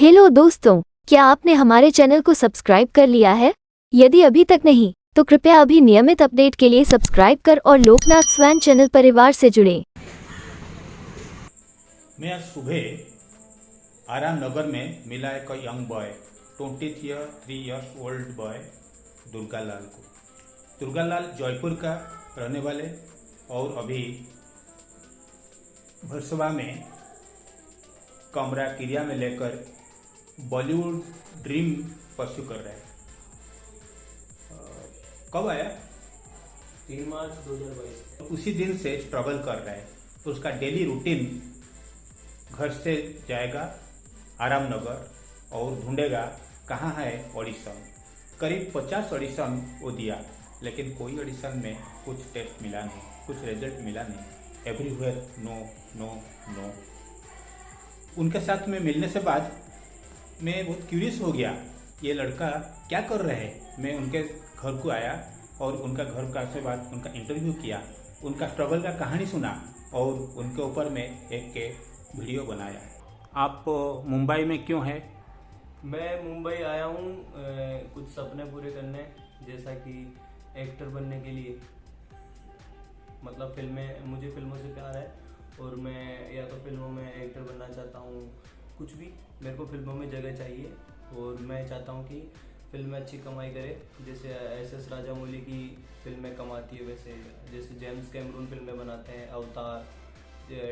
Hello दोस्तों, क्या आपने हमारे चैनल को सब्सक्राइब कर लिया है? यदि अभी तक नहीं, तो कृपया अभी नियमित अपडेट के लिए सब्सक्राइब कर और लोकनाथ स्वैन चैनल परिवार से जुड़ें। मैं आज सुबह आराम नगर में मिला एक young boy 23 old boy Durgalal को। दुर्गालाल जयपुर का रहने वाले और अभी भरसवा में कमरा किरिया में लेकर बॉलीवुड ड्रीम परस्यू कर रहे हैं। कब आया? 3 मार्च 2022। उसी दिन से स्ट्रगल कर रहा है। तो उसका डेली रूटीन घर से जाएगा आराम नगर और ढूंढेगा कहाँ है ऑडिशन। करीब 50 ऑडिशन वो दिया, लेकिन कोई ऑडिशन में कुछ टेस्ट मिला नहीं, कुछ रिजल्ट मिला नहीं। Everywhere no no no. उनके साथ में मिलने से बाद मैं बहुत क्यूरियस हो गया, ये लड़का क्या कर रहे हैं। मैं उनके घर को आया और उनका घर का से बाद उनका इंटरव्यू किया, उनका स्ट्रगल का कहानी सुना और उनके ऊपर मैं एक वीडियो बनाया। आप मुंबई में क्यों हैं? मैं मुंबई आया हूँ कुछ सपने पूरे करने, जैसा कि एक्टर बनने के लिए। मतलब मुझे फिल्मों से प्यार है और मैं या तो फिल्मों में एक्टर बनना चाहता हूँ, कुछ भी। मेरे को फिल्मों में जगह चाहिए और मैं चाहता हूँ कि फिल्म में अच्छी कमाई करे, जैसे एस राजामौली की फिल्में कमाती है, वैसे जैसे जेम्स कैमरून फिल्में बनाते हैं, अवतार,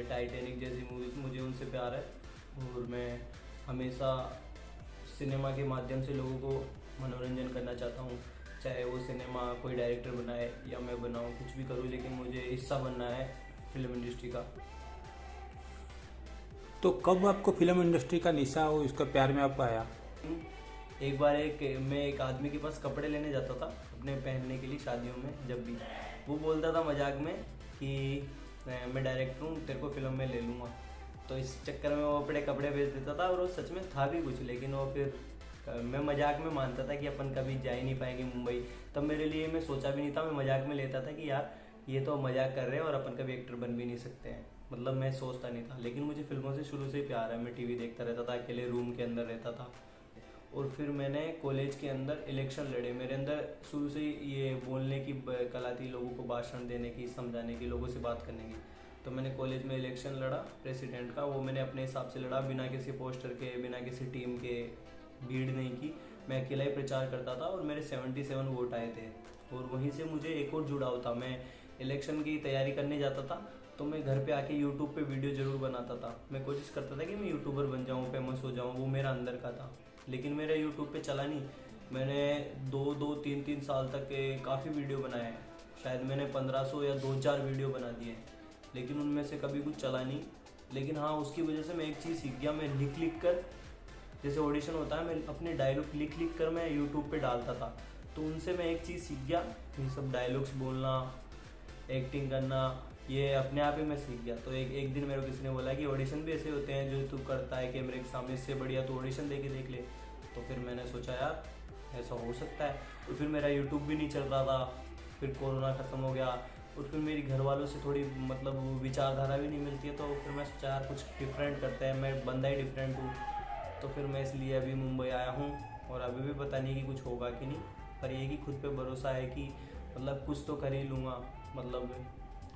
टाइटैनिक जैसी मूवीज, मुझे उनसे प्यार है। और मैं हमेशा सिनेमा के माध्यम से लोगों को मनोरंजन करना चाहता हूँ, चाहे वो सिनेमा कोई डायरेक्टर बनाए या मैं बनाऊँ, कुछ भी करूँ, लेकिन मुझे हिस्सा बनना है फिल्म इंडस्ट्री का। तो कब आपको फिल्म इंडस्ट्री का निशा हो, इसका प्यार में आपको आया? एक बार मैं एक आदमी के पास कपड़े लेने जाता था अपने पहनने के लिए शादियों में। जब भी वो बोलता था मजाक में कि मैं डायरेक्टर हूँ, तेरे को फिल्म में ले लूँगा, तो इस चक्कर में वो अपने कपड़े बेच देता था। और वो सच में था भी कुछ, लेकिन वो फिर मैं मजाक में मानता था कि अपन कभी जा ही नहीं पाएंगे मुंबई। तब मेरे लिए मैं सोचा भी नहीं था, मैं मजाक में लेता था कि यार ये तो मजाक कर रहे हैं और अपन कभी एक्टर बन भी नहीं सकते हैं। मतलब मैं सोचता नहीं था, लेकिन मुझे फिल्मों से शुरू से ही प्यार है। मैं टीवी देखता रहता था, अकेले रूम के अंदर रहता था। और फिर मैंने कॉलेज के अंदर इलेक्शन लड़े। मेरे अंदर शुरू से ही ये बोलने की कला थी, लोगों को भाषण देने की, समझाने की, लोगों से बात करने की। तो मैंने कॉलेज में इलेक्शन लड़ा प्रेसिडेंट का। वो मैंने अपने हिसाब से लड़ा, बिना किसी पोस्टर के, बिना किसी टीम के, भीड़ नहीं की। मैं अकेला ही प्रचार करता था और मेरे 77 वोट आए थे। और वहीं से मुझे एक और जुड़ाव था। मैं इलेक्शन की तैयारी करने जाता था तो मैं घर पे आके यूट्यूब पे वीडियो जरूर बनाता था। मैं कोशिश करता था कि मैं यूट्यूबर बन जाऊँ, फेमस हो जाऊँ, वो मेरा अंदर का था। लेकिन मेरा यूट्यूब पे चला नहीं। मैंने 2-3 साल तक काफ़ी वीडियो बनाए हैं। शायद मैंने 1500 या 2000 वीडियो बना दिए, लेकिन उनमें से कभी कुछ चला नहीं। लेकिन हाँ, उसकी वजह से मैं एक चीज़ सीख गया। मैं लिख कर, जैसे ऑडिशन होता है, मैं अपने डायलॉग लिख कर मैं यूट्यूब पे डालता था। तो उनसे मैं एक चीज़ सीख गया, ये सब डायलॉग्स बोलना, एक्टिंग करना, ये अपने आप ही मैं सीख गया। तो एक दिन मेरे को किसी ने बोला कि ऑडिशन भी ऐसे होते हैं जो तू करता है कैमरे के सामने, इससे बढ़िया तो ऑडिशन दे के देख ले। तो फिर मैंने सोचा यार ऐसा हो सकता है। तो फिर मेरा यूट्यूब भी नहीं चल रहा था, फिर कोरोना ख़त्म हो गया और फिर मेरी घर वालों से थोड़ी मतलब विचारधारा भी नहीं मिलती है। तो फिर मैं सोचा यार कुछ डिफरेंट करते हैं, मैं बंदा ही डिफरेंट हूँ। तो फिर मैं इसलिए अभी मुंबई आया हूँ और अभी भी पता नहीं कि कुछ होगा कि नहीं, पर ये कि खुद पे भरोसा है कि मतलब कुछ तो कर ही लूँगा, मतलब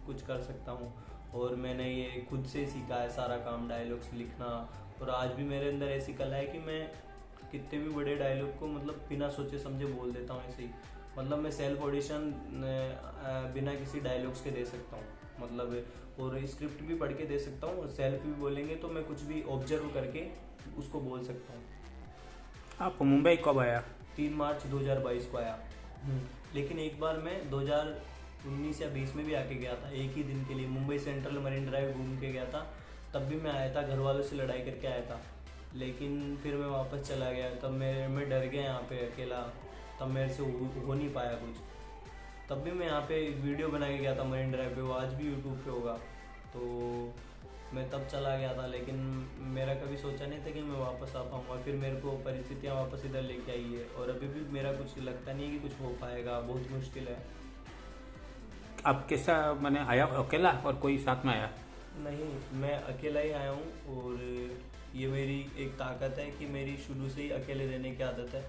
कुछ कर सकता हूँ। और मैंने ये खुद से सीखा है सारा काम, डायलॉग्स लिखना। और आज भी मेरे अंदर ऐसी कला है कि मैं कितने भी बड़े डायलॉग को मतलब बिना सोचे समझे बोल देता हूँ ऐसे ही। मतलब मैं सेल्फ ऑडिशन बिना किसी डायलॉग्स के दे सकता हूँ, मतलब और स्क्रिप्ट भी पढ़ के दे सकता हूँ। सेल्फ भी बोलेंगे तो मैं कुछ भी ऑब्जर्व करके उसको बोल सकता हूँ। आप मुंबई कब आया? 3 मार्च 2022 को आया। लेकिन एक बार मैं 2019 या 20 में भी आके गया था, एक ही दिन के लिए मुंबई सेंट्रल मरीन ड्राइव घूम के गया था। तब भी मैं आया था, घर वालों से लड़ाई करके आया था, लेकिन फिर मैं वापस चला गया। तब मैं डर गया यहाँ पे अकेला, तब मेरे से हो नहीं पाया कुछ। तब भी मैं यहाँ पे वीडियो बना के गया था मरीन ड्राइव पे, वो आज भी यूट्यूब पे होगा। तो मैं तब चला गया था, लेकिन मेरा कभी सोचा नहीं था कि मैं वापस आ पाऊँगा। फिर मेरे को परिस्थितियाँ वापस इधर लेके आई है और अभी भी मेरा कुछ लगता नहीं है कि कुछ हो पाएगा, बहुत मुश्किल है। आप कैसा मैंने आया अकेला और कोई साथ में आया? नहीं, मैं अकेला ही आया हूँ। और ये मेरी एक ताकत है कि मेरी शुरू से ही अकेले रहने की आदत है,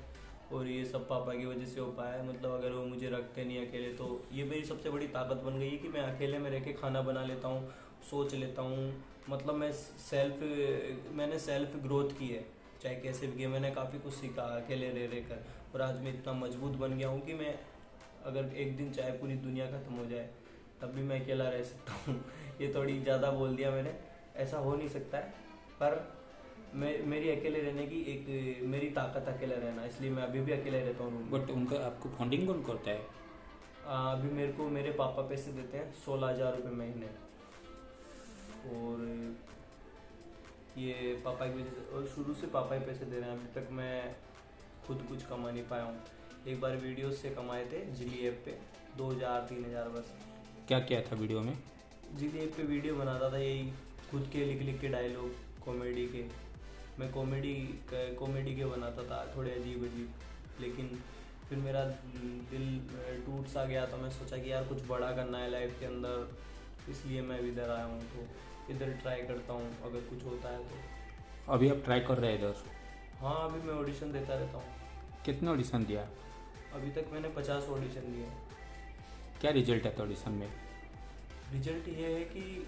और ये सब पापा की वजह से हो पाया है। मतलब अगर वो मुझे रखते नहीं अकेले तो ये मेरी सबसे बड़ी ताकत बन गई है कि मैं अकेले में रह के खाना बना लेता हूँ, सोच लेता हूँ। मतलब मैंने सेल्फ ग्रोथ की है, चाहे कैसे भी किया। मैंने काफ़ी कुछ सीखा अकेले रह कर, और आज मैं इतना मजबूत बन गया हूँ कि मैं अगर एक दिन चाहे पूरी दुनिया ख़त्म हो जाए तब भी मैं अकेला रह सकता हूँ। ये थोड़ी ज़्यादा बोल दिया मैंने, ऐसा हो नहीं सकता है, पर मेरी अकेले रहने की एक मेरी ताकत अकेले रहना, इसलिए मैं अभी भी अकेले रहता हूँ रूम में। बट उनका आपको फंडिंग कौन करता है? अभी मेरे को मेरे पापा पैसे देते हैं 16,000 रुपये महीने, और ये पापा की वजह से, और शुरू से पापा ही पैसे दे रहे हैं। अभी तक मैं खुद कुछ कमा नहीं पाया हूँ। एक बार वीडियोस से कमाए थे जिली ऐप पे 2,000-3,000 बस। क्या क्या था वीडियो में? जिली ऐप पे वीडियो बनाता था, यही खुद के लिख के डायलॉग कॉमेडी के। मैं कॉमेडी के बनाता था, थोड़े अजीब अजीब। लेकिन फिर मेरा दिल टूट सा गया, तो मैं सोचा कि यार कुछ बड़ा करना है लाइफ के अंदर, इसलिए मैं इधर आया हूँ। तो इधर ट्राई करता हूँ, अगर कुछ होता है तो। अभी आप ट्राई कर रहे हैं इधर? हाँ, अभी मैं ऑडिशन देता रहता हूँ। कितने ऑडिशन दिया? अभी तक मैंने 50 ऑडिशन दिए। क्या रिजल्ट है ऑडिशन में? रिजल्ट ये है कि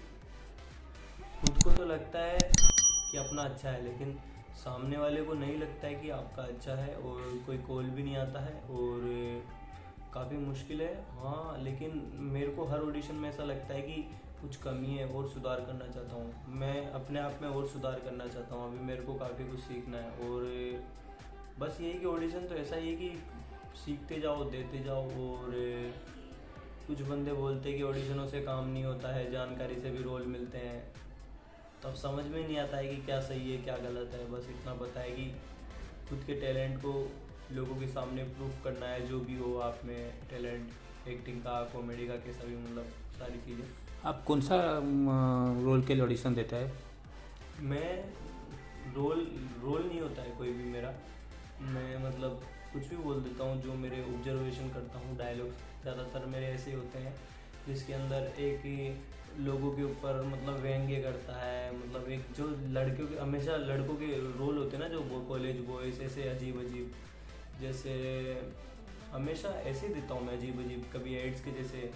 खुद को तो लगता है कि अपना अच्छा है, लेकिन सामने वाले को नहीं लगता है कि आपका अच्छा है, और कोई कॉल भी नहीं आता है, और काफ़ी मुश्किल है। हाँ, लेकिन मेरे को हर ऑडिशन में ऐसा लगता है कि कुछ कमी है और सुधार करना चाहता हूँ। मैं अपने आप में और सुधार करना चाहता हूँ। अभी मेरे को काफ़ी कुछ सीखना है, और बस यही कि ऑडिशन तो ऐसा ही है कि सीखते जाओ, देते जाओ। और कुछ बंदे बोलते हैं कि ऑडिशनों से काम नहीं होता है, जानकारी से भी रोल मिलते हैं। तब समझ में नहीं आता है कि क्या सही है क्या गलत है। बस इतना पता है कि खुद के टैलेंट को लोगों के सामने प्रूफ करना है, जो भी हो आप में टैलेंट, एक्टिंग का, कॉमेडी का, कैसा भी, मतलब सारी चीज़ें। आप कौन सा रोल के लिए ऑडिशन देता है? मैं रोल नहीं होता है कोई भी मेरा। मैं मतलब कुछ भी बोल देता हूँ, जो मेरे ऑब्जर्वेशन करता हूँ। डायलॉग्स ज़्यादातर मेरे ऐसे होते हैं जिसके अंदर एक ही लोगों के ऊपर मतलब व्यंग्य करता है। मतलब एक जो लड़कियों के, हमेशा लड़कों के रोल होते हैं ना, जो कॉलेज बॉयज़, ऐसे अजीब अजीब, जैसे हमेशा ऐसे ही देता हूँ मैं, अजीब अजीब। कभी एड्स के जैसे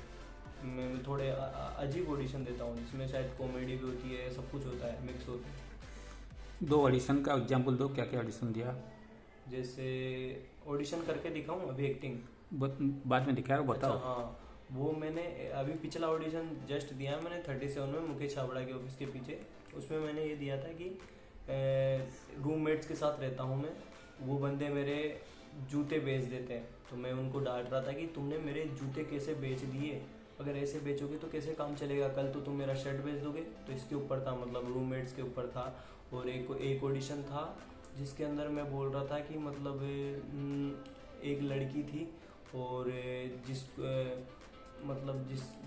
मैं थोड़े अजीब ऑडिशन देता हूँ, जिसमें शायद कॉमेडी भी होती है, सब कुछ होता है, मिक्स होता है। 2 ऑडिशन का एग्जाम्पल दो, क्या क्या ऑडिशन दिया? जैसे ऑडिशन करके दिखाऊँ अभी एक्टिंग? बाद में दिखाया बताओ। अच्छा, हाँ, वो मैंने अभी पिछला ऑडिशन जस्ट दिया मैंने 37 में, मुकेश छाबड़ा के ऑफिस के पीछे। उसमें मैंने ये दिया था कि रूममेट्स के साथ रहता हूँ मैं, वो बंदे मेरे जूते बेच देते हैं, तो मैं उनको डांट रहा था कि तुमने मेरे जूते कैसे बेच दिए, अगर ऐसे बेचोगे तो कैसे काम चलेगा, कल तो तुम मेरा शर्ट बेच दोगे। तो इसके ऊपर था, मतलब रूममेट्स के ऊपर था। और एक ऑडिशन था जिसके अंदर मैं बोल रहा था कि मतलब एक लड़की थी, और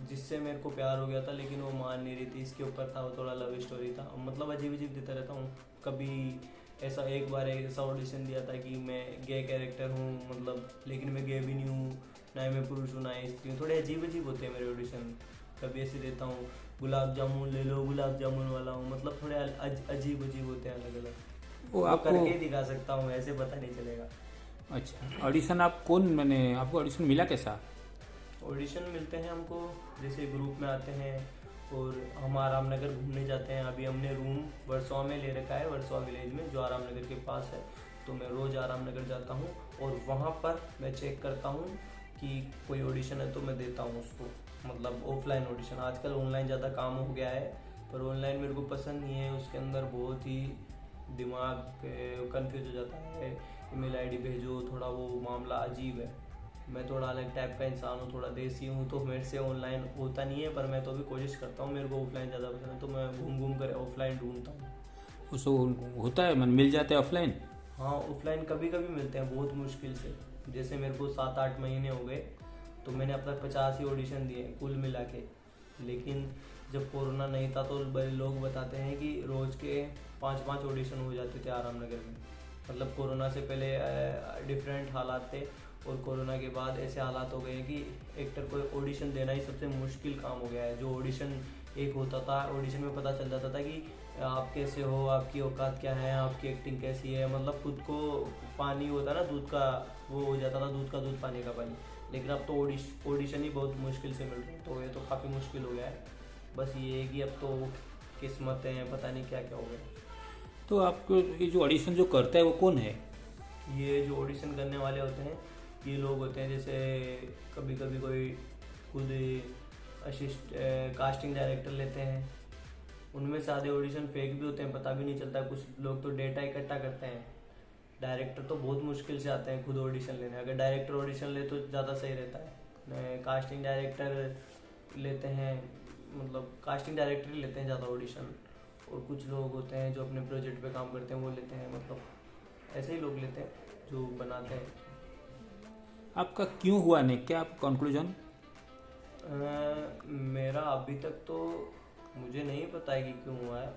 जिससे मेरे को प्यार हो गया था, लेकिन वो मान नहीं रही थी। इसके ऊपर था, वो थोड़ा लव स्टोरी था। मतलब अजीब अजीब देता रहता हूँ। कभी ऐसा एक बार ऐसा ऑडिशन दिया था कि मैं गे कैरेक्टर हूँ, मतलब लेकिन मैं गे भी नहीं हूँ, ना ही मैं पुरुष हूँ ना ही स्त्री हूँ। थोड़े अजीब अजीब होते हैं मेरे ऑडिशन। कभी ऐसे देता हूँ, गुलाब जामुन ले लो, गुलाब जामुन वाला हूँ। मतलब थोड़े अजीब अजीब होते हैं, अलग अलग। वो आपको आपको करके दिखा सकता हूँ, ऐसे पता नहीं चलेगा। अच्छा, ऑडिशन आप मैंने आपको ऑडिशन मिला कैसा? ऑडिशन मिलते हैं हमको, जैसे ग्रुप में आते हैं, और हम आरामनगर घूमने जाते हैं। अभी हमने रूम वर्सोवा में ले रखा है, वर्सोवा विलेज में, जो आरामनगर के पास है। तो मैं रोज़ आरामनगर जाता हूँ, और वहाँ पर मैं चेक करता हूँ कि कोई ऑडिशन है तो मैं देता हूँ उसको। मतलब ऑफलाइन ऑडिशन, आजकल ऑनलाइन ज़्यादा काम हो गया है, पर ऑनलाइन मेरे को पसंद नहीं है। उसके अंदर बहुत ही दिमाग कंफ्यूज हो जाता है, ईमेल आईडी भेजो, थोड़ा वो मामला अजीब है। मैं थोड़ा अलग टाइप का इंसान हूँ, थोड़ा देसी हूँ, तो मेरे से ऑनलाइन होता नहीं है, पर मैं तो भी कोशिश करता हूँ। मेरे को ऑफलाइन ज़्यादा पसंद है, तो मैं घूम घूम कर ऑफलाइन ढूंढता हूँ। उसको होता है मन मिल जाते हैं ऑफलाइन? हाँ, ऑफलाइन कभी कभी मिलते हैं, बहुत मुश्किल से। जैसे मेरे को 7-8 महीने हो गए, तो मैंने अब तक 50 ही ऑडिशन दिए कुल मिला के। लेकिन जब कोरोना नहीं था तो बड़े लोग बताते हैं कि रोज़ के 5-5 ऑडिशन हो जाते थे आरामनगर में। मतलब कोरोना से पहले डिफरेंट हालात थे, और कोरोना के बाद ऐसे हालात हो गए हैं कि एक्टर को ऑडिशन देना ही सबसे मुश्किल काम हो गया है। जो ऑडिशन एक होता था, ऑडिशन में पता चल जाता था कि आप कैसे हो, आपकी औकात क्या है, आपकी एक्टिंग कैसी है, मतलब खुद को पानी होता है ना दूध का, वो हो जाता था दूध का दूध पानी का पानी। लेकिन अब तो ऑडिशन ही बहुत मुश्किल से मिल रहे हैं, तो ये तो काफ़ी मुश्किल हो गया है। बस ये है कि अब तो किस्मत है, पता नहीं क्या क्या हो गया। तो आपको ये जो ऑडिशन जो करता है वो कौन है? ये जो ऑडिशन करने वाले होते हैं ये लोग होते हैं, जैसे कभी कभी कोई खुद कास्टिंग डायरेक्टर लेते हैं, उनमें से आधे ऑडिशन फेक भी होते हैं, पता भी नहीं चलता। कुछ लोग तो डेटा इकट्ठा करते हैं, डायरेक्टर तो बहुत मुश्किल से आते हैं खुद ऑडिशन लेने। अगर डायरेक्टर ऑडिशन ले तो ज़्यादा सही रहता है। कास्टिंग डायरेक्टर लेते हैं, मतलब कास्टिंग डायरेक्टर ही लेते हैं ज़्यादा ऑडिशन। और कुछ लोग होते हैं जो अपने प्रोजेक्ट पे काम करते हैं वो लेते हैं, मतलब ऐसे ही लोग लेते हैं जो बनाते हैं। आपका क्यों हुआ नहीं, क्या आप कंक्लूजन? मेरा अभी तक तो मुझे नहीं पता है कि क्यों हुआ है।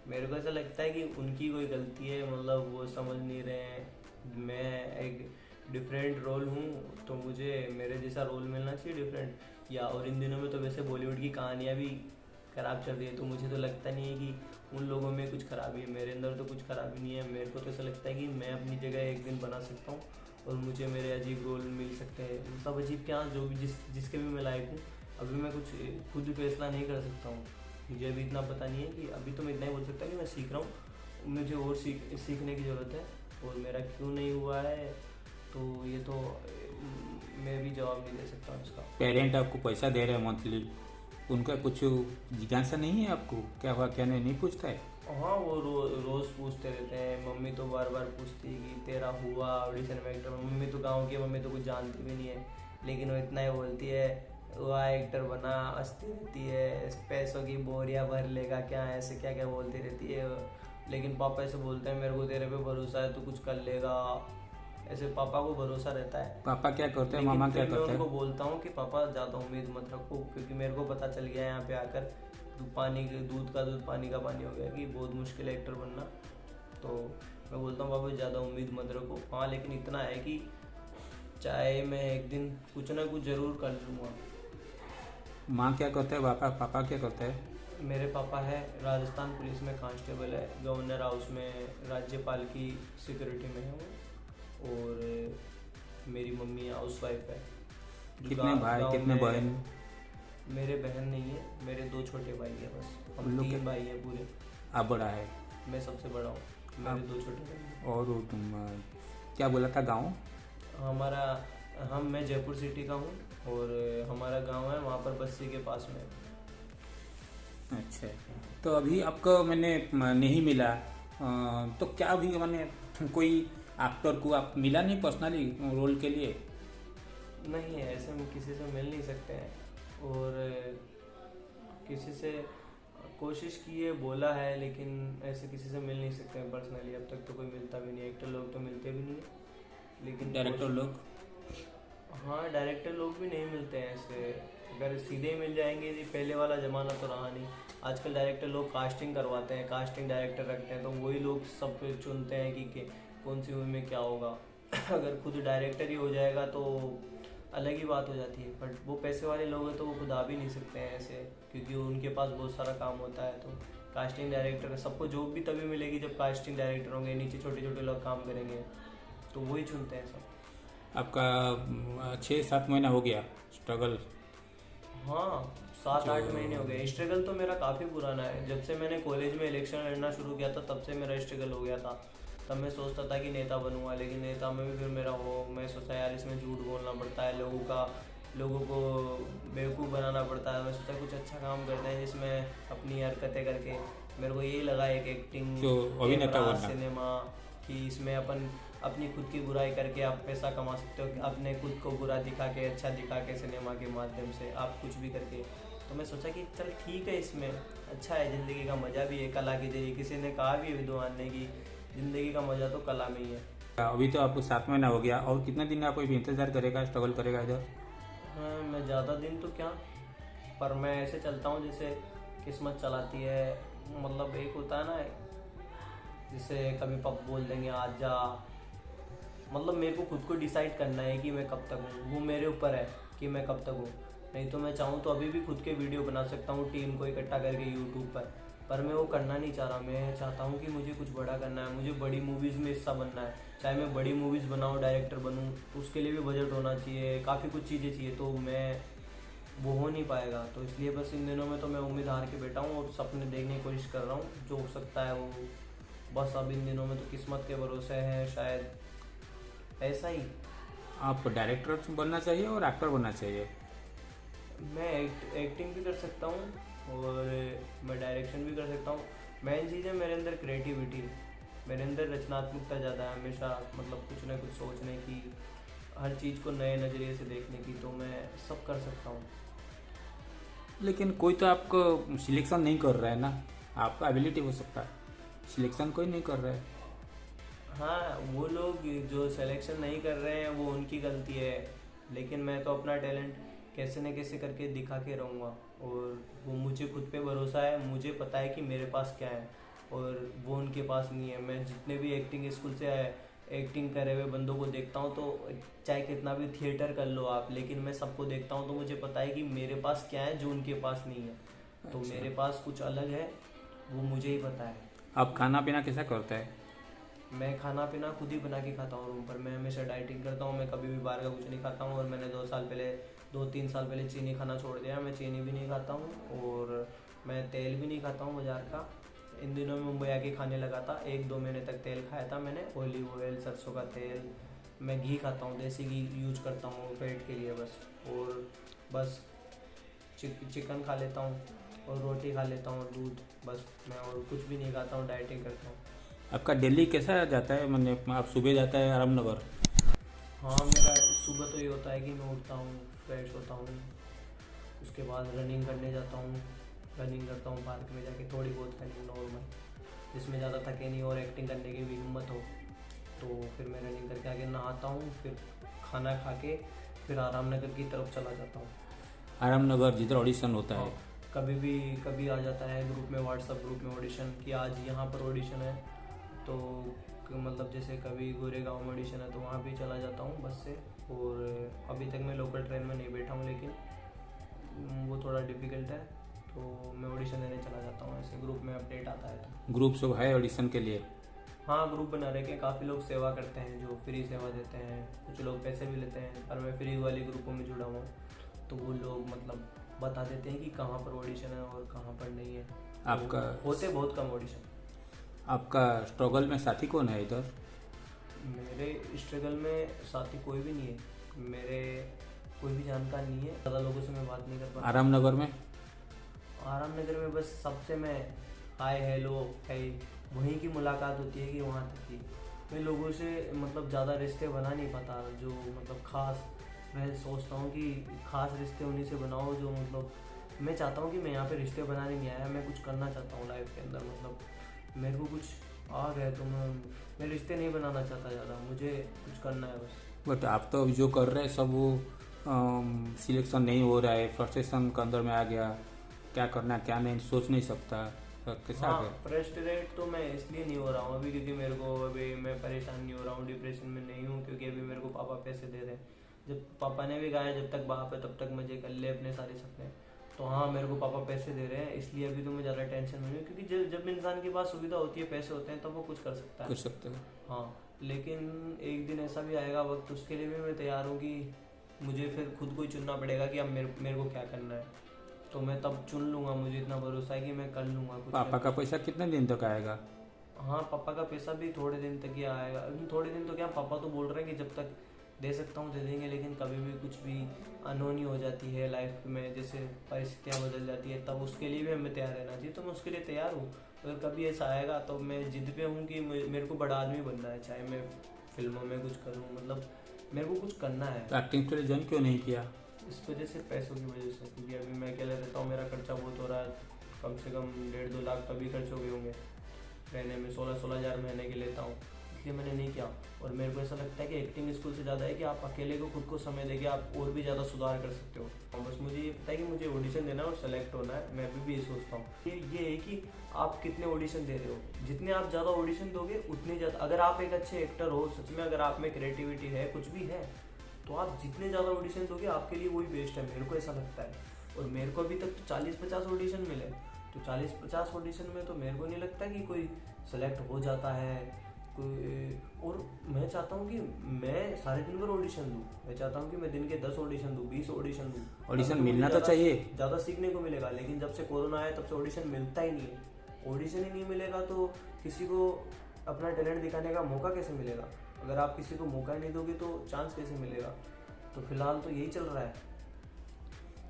मेरे को ऐसा लगता है कि उनकी कोई गलती है, मतलब वो समझ नहीं रहे हैं। मैं एक डिफरेंट रोल हूँ तो मुझे मेरे जैसा रोल मिलना चाहिए डिफरेंट। या और इन दिनों में तो वैसे बॉलीवुड की कहानियाँ भी ख़राब चल रही है, तो मुझे तो लगता नहीं है कि उन लोगों में कुछ खराबी है। मेरे अंदर तो कुछ खराबी नहीं है। मेरे को तो ऐसा लगता है कि मैं अपनी जगह एक दिन बना सकता हूँ और मुझे मेरे अजीब रोल मिल सकते हैं। मतलब अजीब क्या, जो भी जिसके भी मैं लायक हूँ। अभी मैं कुछ खुद फैसला नहीं कर सकता हूँ, मुझे अभी इतना पता नहीं है। कि अभी तो मैं इतना ही बोल सकता हूँ कि मैं सीख रहा हूँ, मुझे और सीखने की ज़रूरत है। और मेरा क्यों नहीं हुआ है तो ये तो मैं भी जवाब नहीं दे सकता हूँ इसका। पेरेंट आपको पैसा दे रहे हैं मंथली, उनका कुछ जिज्ञासा नहीं है आपको, क्या हुआ क्या नहीं पूछता है? हाँ, वो रोज़ पूछते रहते हैं। मम्मी तो बार बार पूछती है कि तेरा हुआ ऑडिशन में एक्टर। मम्मी तो गाँव की, मम्मी तो कुछ जानती भी नहीं है, लेकिन वो इतना ही बोलती है वह एक्टर बना, हंसती रहती है, पैसों की बोरियां भर लेगा क्या, ऐसे क्या क्या बोलती रहती है। लेकिन पापा ऐसे बोलते हैं मेरे को तेरे पे भरोसा है, तू कुछ कर लेगा, ऐसे पापा को भरोसा रहता है। पापा क्या करते हैं, लेकिन मामा क्या फिर मैं करते उनको हैं? बोलता हूँ कि पापा ज़्यादा उम्मीद मत रखो, क्योंकि मेरे को पता चल गया यहाँ पे आकर दूध का दूध पानी का पानी हो गया कि बहुत मुश्किल है एक्टर बनना। तो मैं बोलता हूँ पापा ज़्यादा उम्मीद मत रखो। हाँ, लेकिन इतना है कि चाहे मैं एक दिन कुछ ना कुछ ज़रूर कर लूँगा। माँ क्या करते हैं, पापा क्या करते हैं? मेरे पापा है राजस्थान पुलिस में कांस्टेबल है, गवर्नर हाउस में राज्यपाल की सिक्योरिटी में है वो। और मेरी मम्मी हाउस वाइफ है। कितने भाई गाँव कितने में बहन? मेरे बहन नहीं है, मेरे 2 छोटे भाई है बस। हम उन लोग 3 के- भाई हैं पूरे। आप बड़ा है मैं सबसे बड़ा हूँ, मेरे 2 छोटे भाई हैं। और तुम क्या बोला था गाँव? मैं जयपुर सिटी का हूँ और हमारा गांव है वहाँ पर बस्सी के पास में। अच्छा, तो अभी आपको मैंने नहीं मिला, तो क्या अभी मैंने कोई एक्टर को आप मिला नहीं पर्सनली रोल के लिए? नहीं है, ऐसे हम किसी से मिल नहीं सकते हैं। और किसी से कोशिश की है, बोला है, लेकिन ऐसे किसी से मिल नहीं सकते हैं पर्सनली। अब तक तो कोई मिलता भी नहीं। एक्टर लोग तो मिलते भी नहीं है, लेकिन डायरेक्टर लोग? हाँ, डायरेक्टर लोग भी नहीं मिलते हैं ऐसे। अगर सीधे ही मिल जाएंगे जी, पहले वाला ज़माना तो रहा नहीं। आजकल डायरेक्टर लोग कास्टिंग करवाते हैं, कास्टिंग डायरेक्टर रखते हैं, तो वही लोग सब चुनते हैं कि कौन सी मूवी में क्या होगा। अगर खुद डायरेक्टर ही हो जाएगा तो अलग ही बात हो जाती है। बट वो पैसे वाले लोग हैं तो वो खुद आ भी नहीं सकते हैं ऐसे, क्योंकि उनके पास बहुत सारा काम होता है। तो कास्टिंग डायरेक्टर, सबको जॉब भी तभी मिलेगी जब कास्टिंग डायरेक्टर होंगे, नीचे छोटे छोटे लोग काम करेंगे, तो वही चुनते हैं सब। आपका 6-7 महीना हो गया स्ट्रगल? हाँ, 7-8 महीने हो गए। स्ट्रगल तो मेरा काफ़ी पुराना है। जब से मैंने कॉलेज में इलेक्शन लड़ना शुरू किया था तब से मेरा स्ट्रगल हो गया था। तब मैं सोचता था कि नेता बनूंगा, लेकिन नेता में भी फिर मेरा मैं सोचा यार इसमें झूठ बोलना पड़ता है, लोगों को बेवकूफ़ बनाना पड़ता है। मैं सोचा कुछ अच्छा काम करते हैं जिसमें अपनी हरकतें करके, मेरे को यही लगा एक एक्टिंग, जो अभिनेता बनना, सिनेमा, कि इसमें अपन अपनी खुद की बुराई करके आप पैसा कमा सकते हो, कि अपने खुद को बुरा दिखा के अच्छा दिखा के सिनेमा के माध्यम से आप कुछ भी करके। तो मैं सोचा कि चल ठीक है, इसमें अच्छा है, ज़िंदगी का मज़ा भी है कला के जरिए। किसी ने कहा भी विद्वान ने कि ज़िंदगी का मज़ा तो कला में ही है। अभी तो आपको 7 महीना हो गया, और कितने दिन आप इंतज़ार करेगा, स्ट्रगल करेगा इधर? हाँ, मैं ज़्यादा दिन तो क्या, पर मैं ऐसे चलता हूँ जैसे किस्मत चलाती है। मतलब एक होता है ना, जैसे कभी पापा बोल देंगे आज जा, मतलब मेरे को खुद को डिसाइड करना है कि मैं कब तक हूँ। वो मेरे ऊपर है कि मैं कब तक हूँ। नहीं तो मैं चाहूँ तो अभी भी खुद के वीडियो बना सकता हूँ टीम को इकट्ठा करके यूट्यूब पर, पर मैं वो करना नहीं चाह रहा। मैं चाहता हूँ कि मुझे कुछ बड़ा करना है, मुझे बड़ी मूवीज़ में हिस्सा बनना है। चाहे मैं बड़ी मूवीज़ बनाऊँ, डायरेक्टर बनूँ, तो उसके लिए भी बजट होना चाहिए, काफ़ी कुछ चीज़ें चाहिए, तो मैं वो हो नहीं पाएगा। तो इसलिए बस इन दिनों में तो मैं उम्मीद हार के बैठा हूँ और सपने देखने की कोशिश कर रहा हूँ। जो हो सकता है वो बस अब इन दिनों में तो किस्मत के भरोसे है, शायद ऐसा ही। आप डायरेक्टर बनना चाहिए और एक्टर बनना चाहिए। मैं एक्टिंग भी कर सकता हूँ और मैं डायरेक्शन भी कर सकता हूँ। मेन चीज़ है मेरे अंदर क्रिएटिविटी, मेरे अंदर रचनात्मकता ज़्यादा है, हमेशा मतलब कुछ ना कुछ सोचने की, हर चीज़ को नए नज़रिए से देखने की, तो मैं सब कर सकता हूँ। लेकिन कोई तो आपको सिलेक्शन नहीं कर रहा है ना, आपका एबिलिटी हो सकता है, सिलेक्शन कोई नहीं कर रहा है। हाँ, वो लोग जो सिलेक्शन नहीं कर रहे हैं वो उनकी गलती है, लेकिन मैं तो अपना टैलेंट कैसे न कैसे करके दिखा के रहूँगा। और वो मुझे खुद पे भरोसा है, मुझे पता है कि मेरे पास क्या है और वो उनके पास नहीं है। मैं जितने भी एक्टिंग स्कूल से एक्टिंग करे हुए बंदों को देखता हूँ, तो चाहे कितना भी थिएटर कर लो आप, लेकिन मैं सबको देखता हूँ तो मुझे पता है कि मेरे पास क्या है जो उनके पास नहीं है। तो अच्छा। मेरे पास कुछ अलग है, वो मुझे ही पता है। आप खाना पीना कैसा करता है? मैं खाना पीना खुद ही बना के खाता हूँ रूम पर। मैं हमेशा डाइटिंग करता हूँ, मैं कभी भी बाहर का कुछ नहीं खाता हूँ। और मैंने 2-3 साल पहले चीनी खाना छोड़ दिया। मैं चीनी भी नहीं खाता हूँ और मैं तेल भी नहीं खाता हूँ बाज़ार का। इन दिनों में मुंबई आके खाने लगा था, 1-2 महीने तक तेल खाया था मैंने, ऑलिव ऑयल, सरसों का तेल। मैं घी खाता हूँ, देसी घी यूज करता हूँ पेट के लिए बस। और बस चिकन खा लेता हूँ और रोटी खा लेता हूँ और दूध, बस। मैं और कुछ भी नहीं खाता हूँ, डाइटिंग करता हूँ। आपका दिल्ली कैसा जाता है? मैंने आप सुबह जाता है आरामनगर? हाँ, मेरा सुबह तो ये होता है कि मैं उठता हूँ, फ्रेश होता हूँ, उसके बाद रनिंग करने जाता हूँ। रनिंग करता हूँ पार्क में जाके, थोड़ी बहुत रनिंग नॉर्मल, जिसमें ज़्यादा थके नहीं और एक्टिंग करने की भी हिम्मत हो। तो फिर मैं रनिंग करके आके नहाता हूँ, फिर खाना खा के फिर आरामनगर की तरफ चला जाता हूँ। आरामनगर जिधर ऑडिशन होता है? कभी आ जाता है ग्रुप में, व्हाट्सएप ग्रुप में ऑडिशन कि आज यहाँ पर ऑडिशन है, तो मतलब जैसे कभी गोरेगांव में ऑडिशन है तो वहाँ भी चला जाता हूँ बस से। और अभी तक मैं लोकल ट्रेन में नहीं बैठा हूँ, लेकिन वो थोड़ा डिफ़िकल्ट है, तो मैं ऑडिशन देने चला जाता हूँ। ऐसे ग्रुप में अपडेट आता है तो। ग्रुप सब है ऑडिशन के लिए? हाँ, ग्रुप बना रखे हैं। काफ़ी लोग सेवा करते हैं, जो फ्री सेवा देते हैं, कुछ लोग पैसे भी लेते हैं, पर मैं फ्री वाली ग्रुपों में जुड़ा हुआ हूँ। तो वो लोग मतलब बता देते हैं कि कहाँ पर ऑडिशन है और कहाँ पर नहीं है। आपका होते बहुत कम ऑडिशन। आपका स्ट्रगल में साथी कौन है इधर? मेरे स्ट्रगल में साथी कोई भी नहीं है, मेरे कोई भी जानकार नहीं है, ज़्यादा लोगों से मैं बात नहीं कर पाता। आरामनगर में? आरामनगर में बस सबसे मैं हाय हेलो है, वहीं की मुलाकात होती है कि वहाँ तक की। मैं लोगों से मतलब ज़्यादा रिश्ते बना नहीं पाता, जो मतलब ख़ास। मैं सोचता हूँ कि ख़ास रिश्ते उन्हीं से बनाओ जो मतलब, मैं चाहता हूँ कि मैं यहाँ पे रिश्ते बनाने नहीं आया, मैं कुछ करना चाहता हूँ लाइफ के अंदर। मतलब मेरे को कुछ आ गया तो मैं रिश्ते नहीं बनाना चाहता ज़्यादा, मुझे कुछ करना है बस। बट आप तो जो कर रहे हैं सब वो सिलेक्शन नहीं हो रहा है, फ्रस्ट्रेशन के अंदर में आ गया, क्या करना क्या नहीं सोच नहीं सकता, तो कैसा हाँ, है? फ्रस्ट्रेट तो मैं इसलिए नहीं हो रहा हूँ अभी, क्योंकि मेरे को अभी मैं परेशान नहीं हो रहा हूँ, डिप्रेशन में नहीं हूँ, क्योंकि अभी मेरे को पापा पैसे दे रहे हैं। जब पापा ने भी कहा है जब तक बाप है तब तक मजे कर ले अपने सारे सपने, तो हाँ मेरे को पापा पैसे दे रहे हैं, इसलिए अभी तो मैं ज़्यादा टेंशन में नहीं हूँ। क्योंकि जब इंसान के पास सुविधा होती है, पैसे होते हैं, तब वो कुछ कर सकता है। कर सकते हैं। हाँ, लेकिन एक दिन ऐसा भी आएगा वक्त, उसके लिए भी मैं तैयार हूँ कि मुझे फिर खुद को ही चुनना पड़ेगा कि अब मेरे को क्या करना है, तो मैं तब चुन लूँगा। मुझे इतना भरोसा है कि मैं कर लूँगा कुछ। पापा का पैसा कितने दिन तक आएगा? हाँ, पापा का पैसा भी थोड़े दिन तक ही आएगा। थोड़े दिन तो क्या, पापा तो बोल रहे हैं कि जब तक दे सकता हूँ दे देंगे, लेकिन कभी भी कुछ भी अनहोनी हो जाती है लाइफ में, जैसे परिस्थितियाँ बदल जाती है, तब उसके लिए भी हमें तैयार रहना चाहिए। तो मैं उसके लिए तैयार हूँ। अगर कभी ऐसा आएगा तो मैं जिद पे हूँ कि मेरे को बड़ा आदमी बनना है, चाहे मैं फिल्मों में कुछ करूँ, मतलब मेरे को कुछ करना है। तो एक्टिंग के लिए ज्वाइन क्यों नहीं किया? इस वजह से, पैसों की वजह से, क्योंकि अभी मैं अकेले रहता हूँ, मेरा खर्चा बहुत हो रहा है। कम से कम 1.5-2 लाख तो अभी खर्च हो गए होंगे रहने में। 16-16 हज़ार महीने के लेता हूँ, इसलिए मैंने नहीं किया। और मेरे को ऐसा लगता है कि एक्टिंग स्कूल से ज़्यादा है कि आप अकेले को खुद को समय देके आप और भी ज़्यादा सुधार कर सकते हो। और बस मुझे ये पता है कि मुझे ऑडिशन देना है और सेलेक्ट होना है। मैं अभी भी ये सोचता हूँ ये है कि आप कितने ऑडिशन दे रहे हो। जितने आप ज़्यादा ऑडिशन दोगे उतने ज़्यादा, अगर आप एक अच्छे एक्टर हो सच में, अगर आप में क्रिएटिविटी है, कुछ भी है, तो आप जितने ज़्यादा ऑडिशन दोगे आपके लिए वही बेस्ट है। मेरे को ऐसा लगता है। और मेरे को अभी तक तो 40-50 ऑडिशन मिले, तो तो 40-50 ऑडिशन में तो मेरे को नहीं लगता कि कोई सेलेक्ट हो जाता है कोई। और मैं चाहता हूँ कि मैं सारे दिन भर ऑडिशन दूँ, मैं चाहता हूँ कि मैं दिन के 10 ऑडिशन दूँ, 20 ऑडिशन दूँ। ऑडिशन मिलना तो चाहिए, ज़्यादा सीखने को मिलेगा। लेकिन जब से कोरोना आया तब से ऑडिशन मिलता ही नहीं है। ऑडिशन ही नहीं मिलेगा तो किसी को अपना टैलेंट दिखाने का मौका कैसे मिलेगा? अगर आप किसी को मौका ही नहीं दोगे तो चांस कैसे मिलेगा? तो फिलहाल तो यही चल रहा है।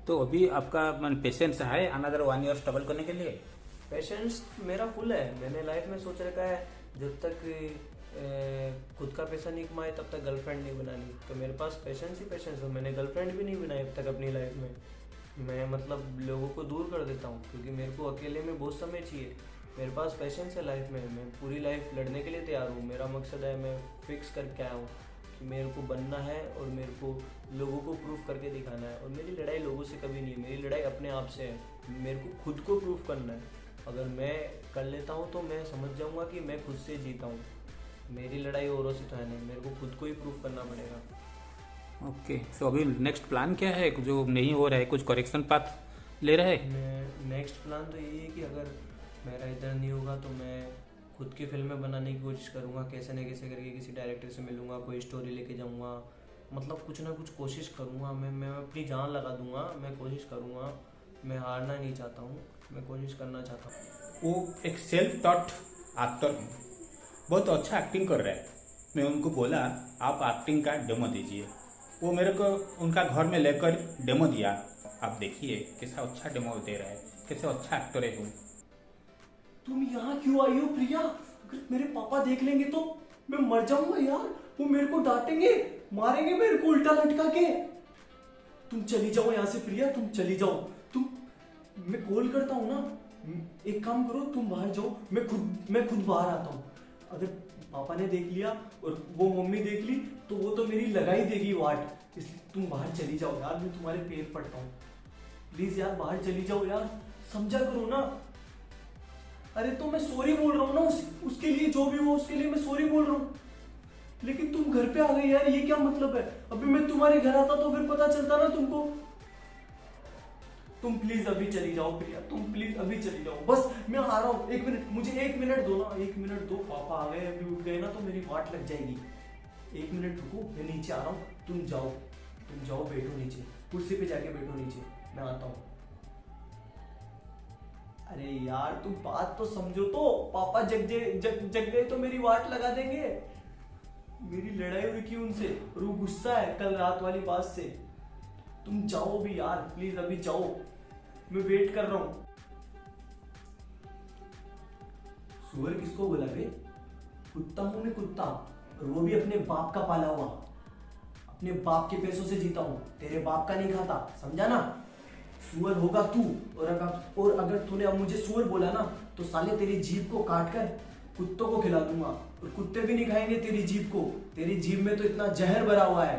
तो अभी आपका पेशेंस है अनदर 1 ईयर स्ट्रगल करने के लिए? पेशेंस मेरा फुल है। मैंने लाइफ में सोच रखा है जब तक खुद का पैसा नहीं कमाए तब तक गर्लफ्रेंड नहीं बनानी। तो मेरे पास पेशेंस ही पेशेंस है। मैंने गर्लफ्रेंड भी नहीं बनाई अब तक अपनी लाइफ में। मैं मतलब लोगों को दूर कर देता हूँ क्योंकि मेरे को अकेले में बहुत समय चाहिए। मेरे पास पेशेंस है लाइफ में। मैं पूरी लाइफ लड़ने के लिए तैयार हूँ। मेरा मकसद है, मैं फिक्स करके आया हूँ कि मेरे को बनना है और मेरे को लोगों को प्रूफ करके दिखाना है। और मेरी लड़ाई लोगों से कभी नहीं है, मेरी लड़ाई अपने आप से है। मेरे को खुद को प्रूफ करना है। अगर मैं कर लेता हूँ तो मैं समझ जाऊँगा कि मैं खुद से जीता हूँ। मेरी लड़ाई औरों से तो है नहीं, मेरे को खुद को ही प्रूफ करना पड़ेगा। ओके, सो अभी नेक्स्ट प्लान क्या है? जो नहीं हो रहा है, कुछ करेक्शन पाथ ले रहे हैं? मैं नेक्स्ट प्लान तो यही है कि अगर मेरा इधर नहीं होगा तो मैं खुद की फिल्में बनाने की कोशिश करूँगा। कैसे न कैसे करके किसी डायरेक्टर से मिलूँगा, कोई स्टोरी लेके जाऊँगा, मतलब कुछ ना कुछ कोशिश करूँगा। मैं अपनी जान लगा दूँगा, मैं कोशिश करूँगा। मैं हारना नहीं चाहता हूँ, मैं कोशिश करना चाहता हूँ। वो एक सेल्फ टॉट एक्टर हूँ, बहुत अच्छा एक्टिंग कर रहा है। मैं उनको बोला आप एक्टिंग का डेमो दीजिए। वो मेरे को उनका घर में लेकर डेमो दिया। आप देखिए कैसा अच्छा डेमो दे रहा है, कैसे अच्छा एक्टर है वो। तुम यहाँ क्यों आई हो प्रिया? अगर मेरे पापा देख लेंगे तो मैं मर जाऊंगा यार। वो मेरे को डांटेंगे, मारेंगे मेरे को उल्टा लटका के। तुम चली जाओ यहाँ से प्रिया, तुम चली जाओ। तुम, मैं कॉल करता हूँ ना। एक काम करो, तुम बाहर जाओ, मैं खुद बाहर आता हूँ। अगर पापा ने देख लिया और वो मम्मी देख ली तो वो तो मेरी लगा ही देगी वाट। इसलिए तुम बाहर चली जाओ यार, मैं तुम्हारे पैर पड़ता हूँ। प्लीज यार बाहर चली जाओ यार, समझा करो ना। अरे तो मैं सॉरी बोल रहा हूँ ना उसके लिए, जो भी हो उसके लिए मैं सॉरी बोल रहा हूँ। लेकिन तुम घर पे आ गई यार, ये क्या मतलब है? अभी मैं तुम्हारे घर आता तो फिर पता चलता ना तुमको। तुम प्लीज अभी चली जाओ प्रिया, तुम प्लीज अभी चली जाओ। बस मैं आ रहा हूँ, 1 मिनट, मुझे 1 मिनट दो ना, 1 मिनट दो। पापा आ गए, अभी उठ गए ना तो मेरी वाट लग जाएगी। 1 मिनट रुको, मैं नीचे आ रहा हूँ। तुम जाओ बैठो नीचे, कुर्सी पे जाके बैठो नीचे, मैं आता हूँ। अरे यार तुम बात तो समझो तो। पापा जग गए तो मेरी वाट लगा देंगे। मेरी लड़ाई हुई की उनसे और वो गुस्सा है कल रात वाली बात से। तुम जाओ भी यार, प्लीज अभी जाओ, मैं वेट कर रहा हूं। सुअर किसको बोला बे? कुत्ता हूं मैं, कुत्ता। और वो भी अपने बाप का पाला हुआ, अपने बाप के पैसों से जीता हूं, तेरे बाप का नहीं खाता, समझा ना? सुअर होगा तू। और अगर तूने अब मुझे सुअर बोला ना तो साले तेरी जीभ को काट कर कुत्तों को खिला दूंगा। और कुत्ते भी नहीं खाएंगे तेरी जीभ को। तेरी जीभ में तो इतना जहर भरा हुआ है,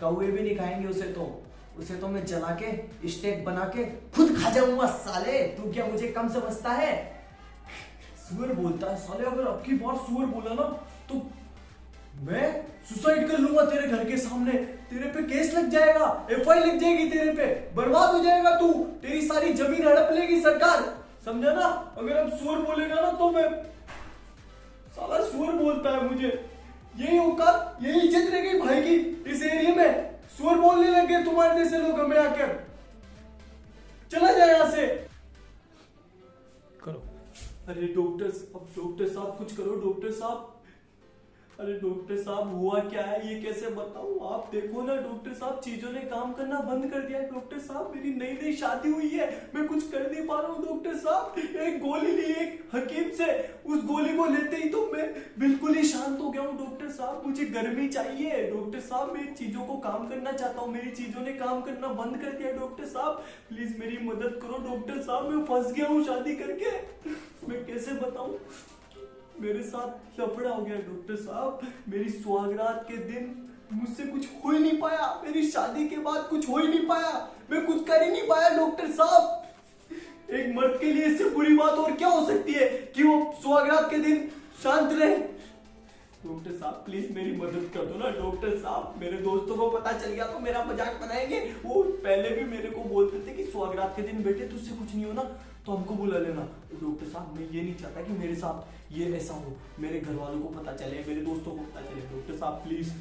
कौवे भी नहीं खाएंगे उसे तो मैं जला के स्टेक बना के खुद खा जाऊंगा। साले तू क्या मुझे कम समझता है? सुअर बोलता है साले। अगर अब की बार सुअर बोला ना तो मैं सुसाइड कर लूंगा तेरे घर के सामने। तेरे पे केस लग जाएगा, FI लग जाएगी तेरे पे, बर्बाद हो जाएगा तू। तेरी सारी जमीन हड़प लेगी सरकार, समझा ना? अगर अब सुअर बोलेगा ना तो मैं, साला सुअर बोलता है मुझे। यही औकात, यही इज्जत रह गई भाई की इस एरिया में। सुअर बोलने लगे तुम्हारे जैसे लोग हमें आकर। चला जाए यहाँ से। करो। अरे डॉक्टर साहब कुछ करो डॉक्टर साहब। अरे डॉक्टर साहब हुआ क्या है ये कैसे बताऊं? आप देखो ना डॉक्टर साहब, चीजों ने काम करना बंद कर दिया है। डॉक्टर साहब मेरी नई शादी हुई है, मैं कुछ कर नहीं पा रहा हूँ डॉक्टर साहब। एक गोली ली एक हकीम से, उस गोली को लेते ही तो मैं बिल्कुल ही शांत हो गया हूँ डॉक्टर साहब। मुझे गर्मी चाहिए डॉक्टर साहब, मैं चीजों को काम करना चाहता हूँ, मेरी चीजों ने काम करना बंद कर दिया डॉक्टर साहब। प्लीज मेरी मदद करो डॉक्टर साहब, मैं फंस गया हूँ शादी करके। मैं कैसे बताऊं? मेरे साथ लफड़ा हो गया डॉक्टर साहब। मेरी सुहागरात के दिन मुझसे कुछ हो ही नहीं पाया, मेरी शादी के बाद कुछ हो ही नहीं पाया, मैं कुछ कर ही नहीं पाया डॉक्टर साहब। एक मर्द के लिए इससे बुरी बात और क्या हो सकती है कि वो सुहागरात के दिन शांत रहे। डॉक्टर साहब प्लीज मेरी मदद कर दो ना डॉक्टर साहब। मेरे दोस्तों को पता चल गया तो मेरा मजाक बनाएंगे। वो पहले भी मेरे को बोलते थे कि सुहागरात के दिन बेटे तुझसे कुछ नहीं हो ना तो हमको बुला लेना। डॉक्टर साहब मैं ये नहीं चाहता कि मेरे साथ ये ऐसा हो, मेरे घर वालों को पता चले, मेरे दोस्तों को पता चले। डॉक्टर साहब प्लीज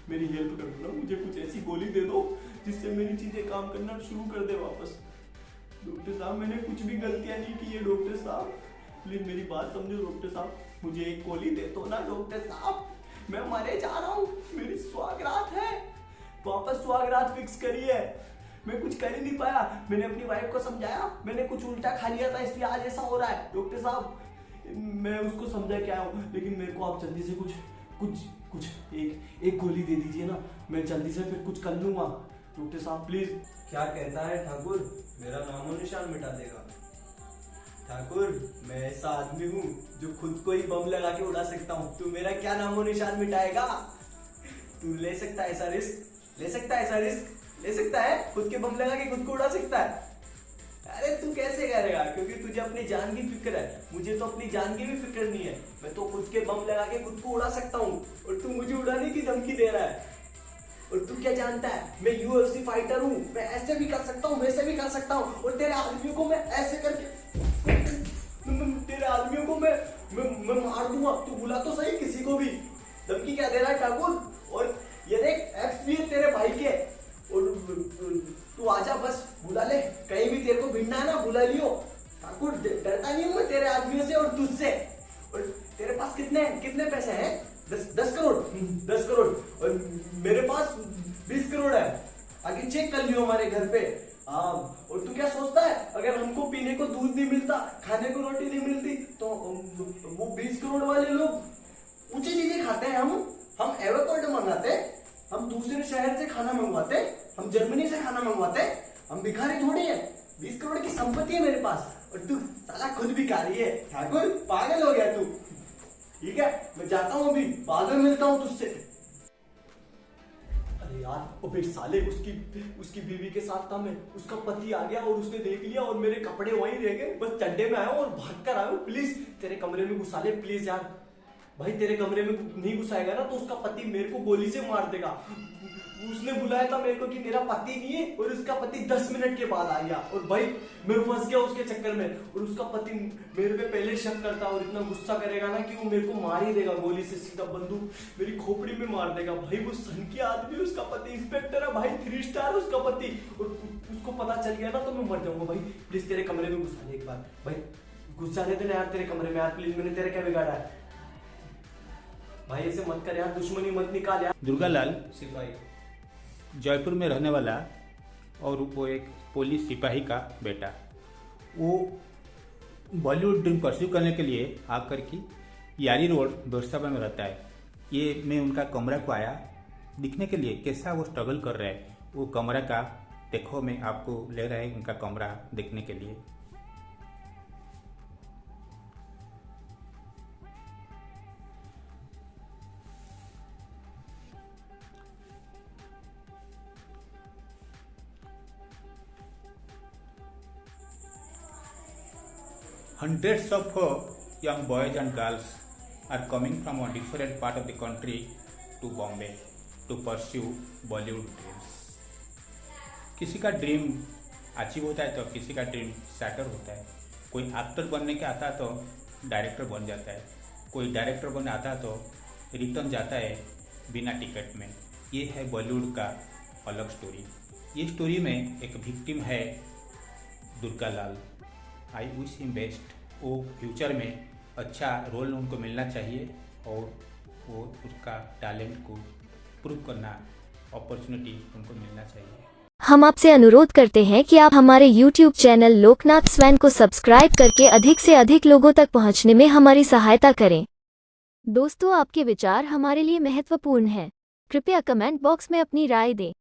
मेरी हेल्प कर दो ना, मुझे कुछ ऐसी गोली दे दो जिससे मेरी चीजें काम करना शुरू कर दे वापस। डॉक्टर साहब मैंने कुछ भी गलतियां नहीं की है डॉक्टर साहब, प्लीज मेरी बात समझो डॉक्टर साहब, मुझे एक गोली दे दो ना डॉक्टर साहब, मैं मरे जा रहा हूँ, मेरी सुहागरात है, वापस सुहागरात फिक्स करी है। मैं कुछ कर ही नहीं पाया, मैंने अपनी वाइफ को समझाया, मैंने कुछ उल्टा खा लिया था इसलिए आज ऐसा हो रहा है। डॉक्टर साहब मैं उसको समझा क्या हूँ, लेकिन मेरे को आप जल्दी से कुछ एक गोली दे दीजिए ना, मैं जल्दी से फिर कुछ कर लूंगा। डॉक्टर साहब प्लीज। क्या कहता है ठाकुर, मेरा नामो निशान मिटा देगा? ठाकुर मैं ऐसा आदमी हूँ जो खुद को ही बम लगा के उड़ा सकता हूँ, तू मेरा क्या नामो निशान मिटाएगा? तू ले सकता है ऐसा रिस्क, ले सकता है ऐसा रिस्क, ले सकता है खुद के बम लगा के खुद को उड़ा सकता है? अरे तू कैसे करेगा, क्योंकि तुझे अपनी जान की फिक्र है, मुझे तो अपनी जान की भी फिक्र नहीं है, मैं तो खुद के बम लगा के खुद को उड़ा सकता हूँ और तू मुझे उड़ाने की धमकी दे रहा है। और तू क्या जानता है, मैं UFC फाइटर हूँ, मैं ऐसे भी कर सकता हूँ, वैसे भी कर सकता हूँ, और तेरे आदमियों को मैं ऐसे करके तेरे आदमियों को मैं मार दूंगा। तू बुला तो सही किसी को भी, धमकी क्या दे रहा है ठाकुर? और ये देख एक्स भी है तेरे भाई के, और तू आजा बस बुला ले, कहीं भी तेरे को भिड़ना है ना बुला लियो। ठाकुर डरता नहीं हूँ मैं तेरे आदमियों से और तुझसे। और तेरे पास कितने पैसे हैं? 10 करोड़ 10 करोड़, और मेरे पास 20 करोड़ है, आगे चेक कर लियो हमारे घर पे। हाँ, और तू क्या सोचता है अगर हमको पीने को दूध नहीं मिलता, खाने को रोटी नहीं मिलती, तो वो 20 करोड़ वाले लोग ऊंची चीजें खाते हैं, हम एवोकाडो मंगाते, हम दूसरे शहर से खाना मंगवाते, हम जर्मनी से खाना मंगवाते, हम भिखारी थोड़ी है। 20 करोड़ की संपत्ति है मेरे पास और तू साला खुद भिखारी है। ठाकुर पागल हो गया तू। ठीक है मैं जाता हूँ, अभी बाद में मिलता हूँ तुझसे। अरे यार वो फिर साले उसकी बीवी के साथ था मैं, उसका पति आ गया और उसने देख लिया और मेरे कपड़े वहीं रह गए, बस चड्डे में आया और भाग कर आया। प्लीज तेरे कमरे में घुसा ले प्लीज यार। भाई तेरे कमरे में नहीं घुसाएगा ना तो उसका पति मेरे को गोली से मार देगा। उसने बुलाया था मेरे को कि मेरा पति नहीं है, और उसका पति 10 मिनट के बाद आ गया, और भाई मैं फंस गया उसके चक्कर में। और उसका पति मेरे पे पहले शक करता और इतना गुस्सा करेगा ना कि वो मेरे को मार ही देगा गोली से, सीधा बंदूक मेरी खोपड़ी में मार देगा। भाई वो सन की आदमी, उसका पति इंस्पेक्टर है भाई, 3 स्टार उसका पति, और उसको पता चल गया ना तो मैं मर जाऊंगा। भाई प्लीज तेरे कमरे में घुसा ले एक बार, भाई घुस जाने दे ना यार तेरे कमरे में यार प्लीज, मैंने तेरे क्या बिगाड़ा है? भाई ऐसे मत कर यार, दुश्मनी मत निकाल यार। दुर्गालाल सिपाही जयपुर में रहने वाला और वो एक पुलिस सिपाही का बेटा, वो बॉलीवुड ड्रीम परस्यू करने के लिए आकर की यारी रोड बिरसाबा में रहता है। ये मैं उनका कमरा को आया दिखने के लिए कैसा वो स्ट्रगल कर रहा है। वो कमरा का देखो, मैं आपको ले रहा है उनका कमरा देखने के लिए। Hundreds of young boys and girls are coming from a different part of the country to Bombay to pursue Bollywood dreams. किसी का ड्रीम अचीव होता है तो किसी का ड्रीम सैटर होता है। कोई एक्टर बनने के आता है तो डायरेक्टर बन जाता है, कोई डायरेक्टर बनने आता है तो रिटर्न जाता है बिना टिकट में। ये है बॉलीवुड का अलग स्टोरी। ये स्टोरी में एक विक्टिम है Durgalal. I wish him best. वो फ्यूचर में अच्छा रोल उनको मिलना चाहिए और वो उसका टैलेंट को प्रूव करना अपॉर्चुनिटी उनको मिलना चाहिए। हम आपसे अनुरोध करते हैं कि आप हमारे YouTube चैनल लोकनाथ स्वैन को सब्सक्राइब करके अधिक से अधिक लोगों तक पहुंचने में हमारी सहायता करें। दोस्तों, आपके विचार हमारे लिए महत्वपूर्ण हैं। कृपया कमेंट बॉक्स में अपनी राय दें।